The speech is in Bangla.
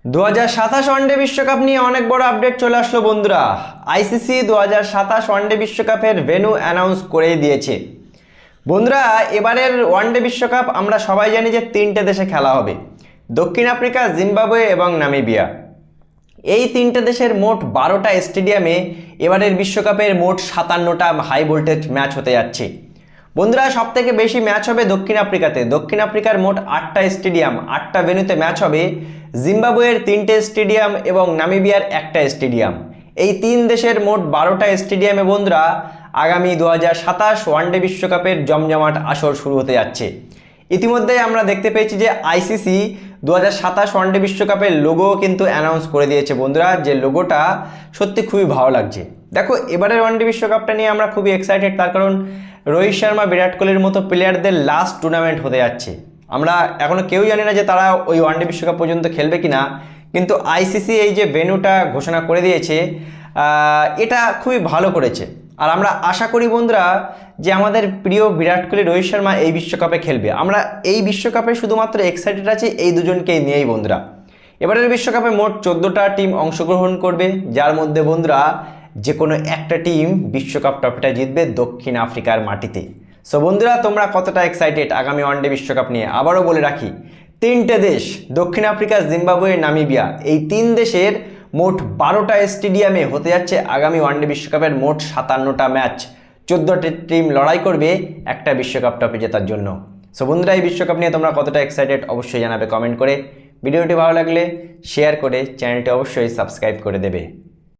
2027 ওয়ানডে বিশ্বকাপ নিয়ে অনেক বড় আপডেট চলে আসলো বন্ধুরা। আইসিসি 2027 ওয়ানডে বিশ্বকাপের ভেন্যু অ্যানাউন্স করেই দিয়েছে। বন্ধুরা, এবারের ওয়ানডে বিশ্বকাপ আমরা সবাই জানি যে তিনটে দেশে খেলা হবে: দক্ষিণ আফ্রিকা, জিম্বাবুয়ে এবং নামিবিয়া। এই তিনটে দেশের মোট 12টা স্টেডিয়ামে এবারের বিশ্বকাপের মোট 57টা হাই ভোল্টেজ ম্যাচ হতে যাচ্ছে। বন্ধুরা, সবথেকে বেশি ম্যাচ হবে দক্ষিণ আফ্রিকাতে। দক্ষিণ আফ্রিকার মোট 8টা স্টেডিয়াম, 8টা ভেন্যুতে ম্যাচ হবে। জিম্বাবুয়ের 3টে স্টেডিয়াম এবং নামিবিয়ার 1টা স্টেডিয়াম। এই তিন দেশের মোট 12টা স্টেডিয়ামে বন্ধুরা আগামী 2027 ওয়ানডে বিশ্বকাপের জমজমাট আসর শুরু হতে যাচ্ছে। ইতিমধ্যেই আমরা দেখতে পেয়েছি যে আইসিসি 2027 ওয়ানডে বিশ্বকাপের লোগো কিন্তু অ্যানাউন্স করে দিয়েছে বন্ধুরা, যে লোগোটা সত্যি খুবই ভালো লাগছে। দেখো, এবারের ওয়ানডে বিশ্বকাপটা নিয়ে আমরা খুবই এক্সাইটেড, তার কারণ রোহিত শর্মা, বিরাট কোহলির মতো প্লেয়ারদের লাস্ট টুর্নামেন্ট হতে যাচ্ছে। আমরা এখনও কেউ জানি না যে তারা ওই ওয়ানডে বিশ্বকাপ পর্যন্ত খেলবে কিনা, কিন্তু আইসিসি এই যে ভেন্যুটা ঘোষণা করে দিয়েছে, এটা খুবই ভালো করেছে। আর আমরা আশা করি বন্ধুরা যে আমাদের প্রিয় বিরাট কোহলি, রোহিত শর্মা এই বিশ্বকাপে খেলবে। আমরা এই বিশ্বকাপে শুধুমাত্র এক্সাইটেড আছি এই দুজনকেই নিয়েই বন্ধুরা। এবারের বিশ্বকাপে মোট 14টা টিম অংশগ্রহণ করবে, যার মধ্যে বন্ধুরা যে কোনো একটা টিম বিশ্বকাপ ট্রফিটা জিতবে দক্ষিণ আফ্রিকার মাটিতে। সো বন্ধুরা, তোমরা কতটা এক্সাইটেড আগামী ওয়ানডে বিশ্বকাপ নিয়ে? আবারও বলে রাখি, তিনটে দেশ দক্ষিণ আফ্রিকা, জিম্বাবুয়ে, নামিবিয়া, এই তিন দেশের মোট 12টা স্টেডিয়ামে হতে যাচ্ছে আগামী ওয়ানডে বিশ্বকাপের মোট 57টা ম্যাচ। 14টি টিম লড়াই করবে একটা বিশ্বকাপ ট্রফি জেতার জন্য। সো বন্ধুরা, এই বিশ্বকাপ নিয়ে তোমরা কতটা এক্সাইটেড অবশ্যই জানাবে কমেন্ট করে। ভিডিওটি ভালো লাগলে শেয়ার করে চ্যানেলটি অবশ্যই সাবস্ক্রাইব করে দেবে।